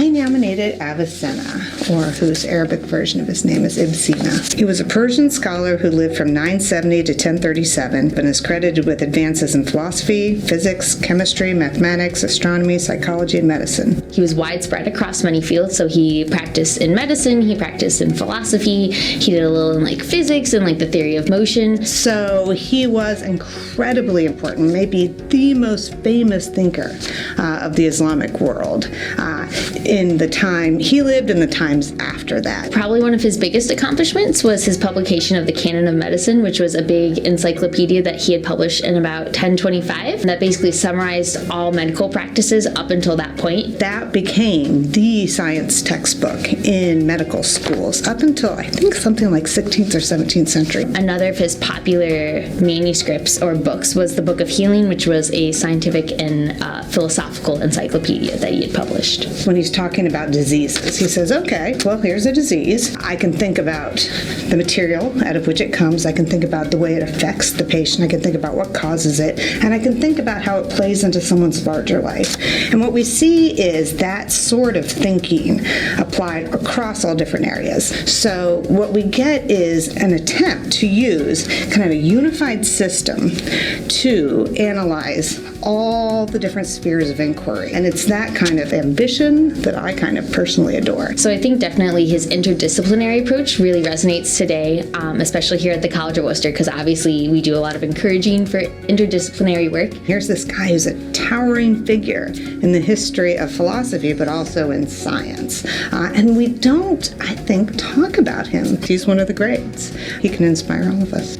I nominated Avicenna, or whose Arabic version of his name is Ibn Sina. He was a Persian scholar who lived from 970 to 1037 and is credited with advances in philosophy, physics, chemistry, mathematics, astronomy, psychology, and medicine. He was widespread across many fields, so he practiced in medicine, he practiced in philosophy, he did a little in like physics and like the theory of motion. So he was incredibly important, maybe the most famous thinker of the Islamic world in the time he lived and the times after that. Probably one of his biggest accomplishments was his publication of the Canon of Medicine, which was a big encyclopedia that he had published in about 1025 that basically summarized all medical practices up until that point. That became the science textbook in medical schools up until I think something like 16th or 17th century. Another of his popular manuscripts or books was the Book of Healing, which was a scientific and philosophical encyclopedia that he had published. When he's talking about diseases, he says, okay, well, here's a disease. I can think about the material out of which it comes. I can think about the way it affects the patient. I can think about what causes it. And I can think about how it plays into someone's larger life. And what we see is that sort of thinking applied across all different areas. So what we get is an attempt to use kind of a unified system to analyze all the different spheres of inquiry. And it's that kind of ambition that I kind of personally adore. So I think definitely his interdisciplinary approach really resonates today, especially here at the College of Worcester, because obviously we do a lot of encouraging for interdisciplinary work. Here's this guy who's a towering figure in the history of philosophy, but also in science. And we don't, I think, talk about him. He's one of the greats. He can inspire all of us.